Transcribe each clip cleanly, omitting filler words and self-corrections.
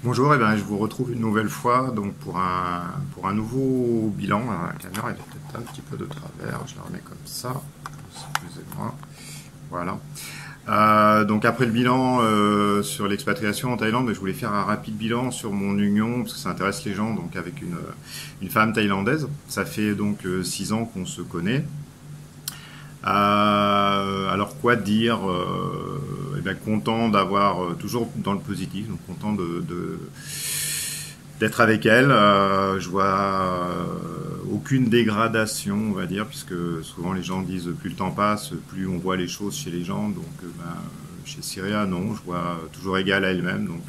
Bonjour, je vous retrouve une nouvelle fois donc pour un nouveau bilan. Alors, la caméra elle est peut-être un petit peu de travers, je la remets comme ça, excusez-moi. Voilà. Donc après le bilan sur l'expatriation en Thaïlande, je voulais faire un rapide bilan sur mon union, parce que ça intéresse les gens, donc avec une femme thaïlandaise. Ça fait donc 6 ans qu'on se connaît. Alors quoi dire content d'avoir toujours dans le positif, donc content d'être avec elle. Je vois aucune dégradation, on va dire, puisque souvent les gens disent plus le temps passe, plus on voit les choses chez les gens. Donc chez Syria, non, je vois toujours égale à elle-même. Donc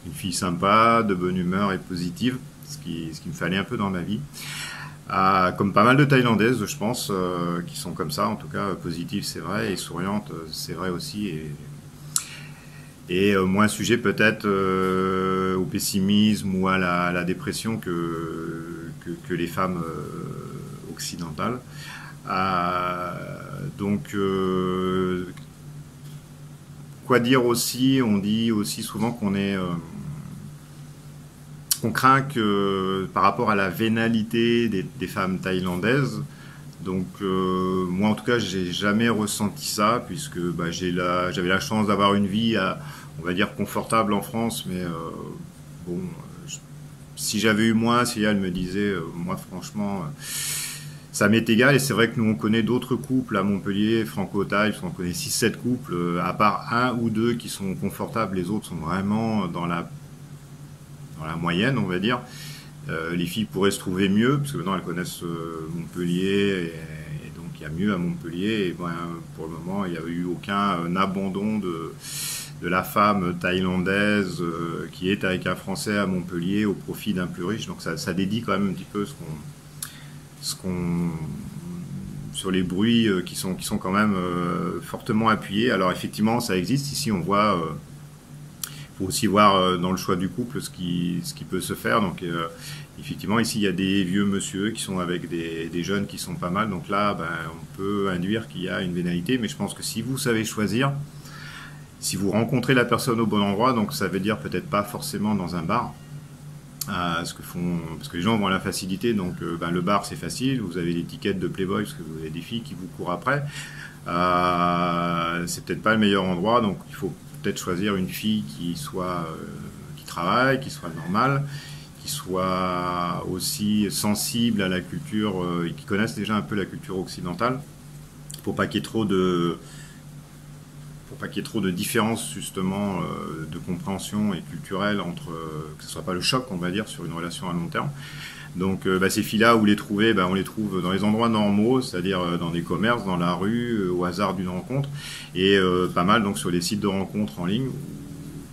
une fille sympa, de bonne humeur et positive, ce qui me fallait un peu dans ma vie. Comme pas mal de Thaïlandaises, je pense, qui sont comme ça, en tout cas positives, c'est vrai, et souriantes, c'est vrai aussi, et moins sujet peut-être au pessimisme ou à la dépression que les femmes occidentales. Euh, donc, quoi dire aussi? On dit aussi souvent qu'on craint que par rapport à la vénalité des femmes thaïlandaises. Donc moi en tout cas j'ai jamais ressenti ça puisque j'avais la chance d'avoir une vie on va dire confortable en France, mais bon si j'avais eu moins, si elle me disait moi franchement ça m'est égal. Et c'est vrai que nous on connaît d'autres couples à Montpellier, franco-thaï, on connaît 6-7 couples, à part un ou deux qui sont confortables, les autres sont vraiment dans la moyenne, on va dire. Les filles pourraient se trouver mieux, parce que maintenant elles connaissent Montpellier, et donc il y a mieux à Montpellier. Et pour le moment, il n'y a eu aucun abandon de la femme thaïlandaise qui est avec un Français à Montpellier au profit d'un plus riche. Donc ça dédie quand même un petit peu ce qu'on sur les bruits qui sont quand même fortement appuyés. Alors effectivement, ça existe. Ici, on voit faut aussi voir dans le choix du couple ce qui peut se faire. Donc effectivement ici il y a des vieux monsieur qui sont avec des jeunes qui sont pas mal. Donc là on peut induire qu'il y a une vénalité. Mais je pense que si vous savez choisir, si vous rencontrez la personne au bon endroit, donc ça veut dire peut-être pas forcément dans un bar. Parce que les gens vont à la facilité, donc le bar c'est facile, vous avez l'étiquette de Playboy parce que vous avez des filles qui vous courent après. C'est peut-être pas le meilleur endroit, donc il faut peut-être choisir une fille qui travaille, qui soit normale, qui soit aussi sensible à la culture et qui connaisse déjà un peu la culture occidentale, pour pas qu'il y ait trop de différences justement de compréhension et culturelle entre que ce soit pas le choc, on va dire, sur une relation à long terme. Donc ces filles-là, où on les trouve dans les endroits normaux, c'est-à-dire dans des commerces, dans la rue, au hasard d'une rencontre, et pas mal donc sur les sites de rencontres en ligne,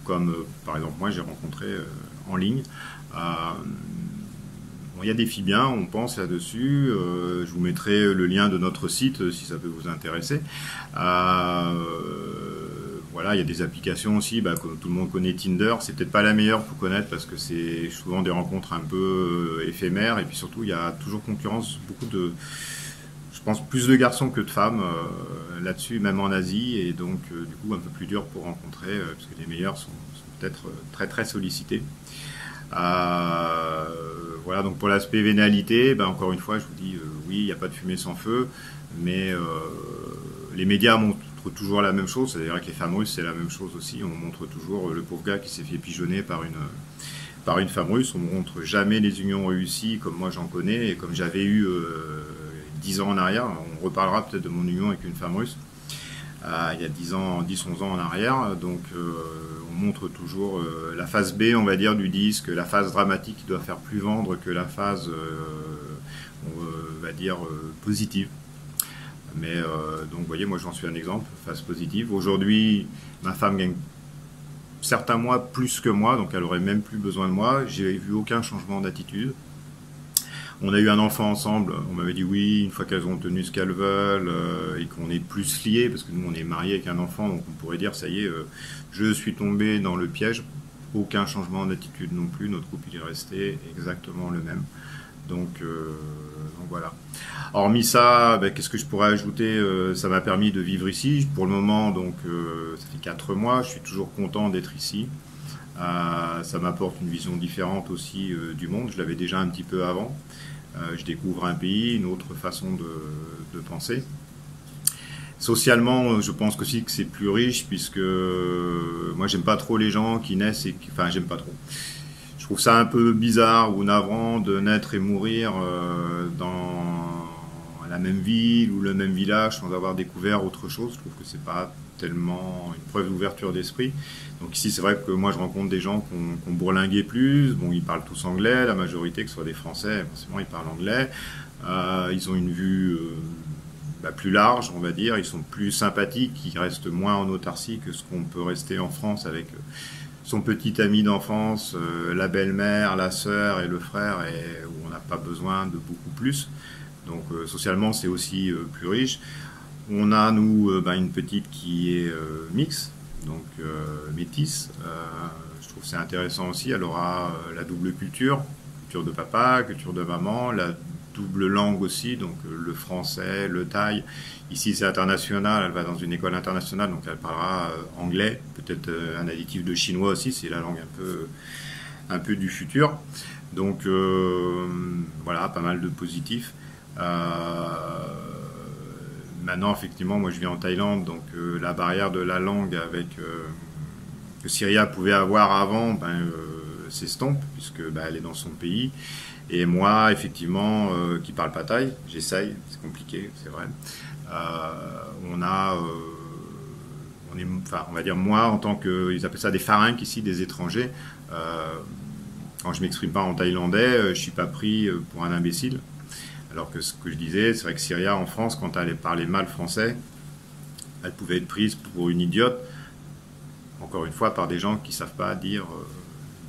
comme par exemple moi j'ai rencontré en ligne. Bon, il y a des filles bien, on pense là-dessus. Je vous mettrai le lien de notre site si ça peut vous intéresser. Voilà, il y a des applications aussi, comme tout le monde connaît Tinder. C'est peut-être pas la meilleure pour connaître parce que c'est souvent des rencontres un peu éphémères, et puis surtout il y a toujours concurrence, je pense plus de garçons que de femmes là-dessus, même en Asie, et donc du coup un peu plus dur pour rencontrer parce que les meilleurs sont peut-être très très sollicités. Voilà, donc pour l'aspect vénalité, encore une fois, je vous dis, oui, il n'y a pas de fumée sans feu, mais les médias montrent toujours la même chose. C'est-à-dire que les femmes russes, c'est la même chose aussi. On montre toujours le pauvre gars qui s'est fait pigeonner par une femme russe. On montre jamais les unions réussies comme moi j'en connais et comme j'avais eu 10 ans en arrière. On reparlera peut-être de mon union avec une femme russe. Il y a 10-11 ans en arrière. Donc on montre toujours la phase B, on va dire, du disque, la phase dramatique qui doit faire plus vendre que la phase, on va dire, positive. Mais donc vous voyez, moi j'en suis un exemple, phase positive. Aujourd'hui, ma femme gagne certains mois plus que moi, donc elle aurait même plus besoin de moi. J'ai vu aucun changement d'attitude. On a eu un enfant ensemble, on m'avait dit oui, une fois qu'elles ont tenu ce qu'elles veulent et qu'on est plus liés, parce que nous on est mariés avec un enfant, donc on pourrait dire ça y est, je suis tombé dans le piège. Aucun changement d'attitude non plus, notre couple il est resté exactement le même. Donc voilà. Hormis ça, qu'est-ce que je pourrais ajouter? Ça m'a permis de vivre ici. Pour le moment, donc ça fait 4 mois, je suis toujours content d'être ici. Ça m'apporte une vision différente aussi du monde. Je l'avais déjà un petit peu avant. Je découvre un pays, une autre façon de penser. Socialement, je pense aussi que c'est plus riche puisque moi j'aime pas trop les gens qui naissent enfin j'aime pas trop. Je trouve ça un peu bizarre ou navrant de naître et mourir dans la même ville ou le même village sans avoir découvert autre chose. Je trouve que c'est pas tellement une preuve d'ouverture d'esprit. Donc ici, c'est vrai que moi je rencontre des gens qui ont bourlingué plus. Bon, ils parlent tous anglais, la majorité, que ce soit des Français, forcément ils parlent anglais. Ils ont une vue plus large, on va dire. Ils sont plus sympathiques, ils restent moins en autarcie que ce qu'on peut rester en France avec son petit ami d'enfance, la belle-mère, la sœur et le frère, et où on n'a pas besoin de beaucoup plus. Donc socialement, c'est aussi plus riche. On a, nous, une petite qui est mixte, donc métisse. Je trouve que c'est intéressant aussi. Elle aura la double culture, culture de papa, culture de maman, la double langue aussi, donc le français, le thaï. Ici, c'est international, elle va dans une école internationale, donc elle parlera anglais, peut-être un additif de chinois aussi, c'est la langue un peu du futur. Donc voilà, pas mal de positifs. Maintenant, effectivement, moi je vis en Thaïlande, donc la barrière de la langue que Syria pouvait avoir avant s'estompe, puisque elle est dans son pays. Et moi, effectivement, qui parle pas thaï, j'essaye, c'est compliqué, c'est vrai. On va dire moi, en tant que, ils appellent ça des pharynques ici, des étrangers. Quand je m'exprime pas en thaïlandais, je suis pas pris pour un imbécile. Alors que ce que je disais, c'est vrai que Syria en France, quand elle parlait mal français, elle pouvait être prise pour une idiote, encore une fois, par des gens qui ne savent pas dire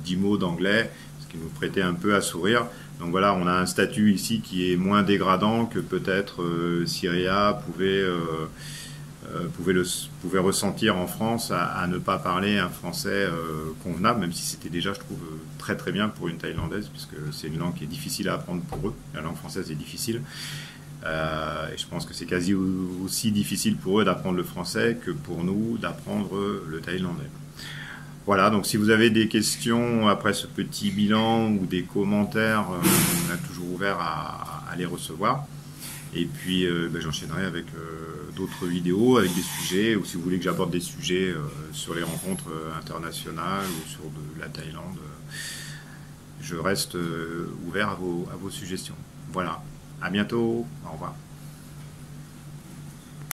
10 mots d'anglais, ce qui nous prêtait un peu à sourire. Donc voilà, on a un statut ici qui est moins dégradant que peut-être Syria pouvait ressentir en France à ne pas parler un français convenable, même si c'était déjà, je trouve, très très bien pour une thaïlandaise, puisque c'est une langue qui est difficile à apprendre pour eux. La langue française est difficile. Et je pense que c'est quasi aussi difficile pour eux d'apprendre le français que pour nous d'apprendre le thaïlandais. Voilà, donc si vous avez des questions après ce petit bilan ou des commentaires, on est toujours ouvert à les recevoir. Et puis j'enchaînerai avec d'autres vidéos, avec des sujets, ou si vous voulez que j'aborde des sujets sur les rencontres internationales ou sur la Thaïlande, je reste ouvert à vos suggestions. Voilà, à bientôt, au revoir.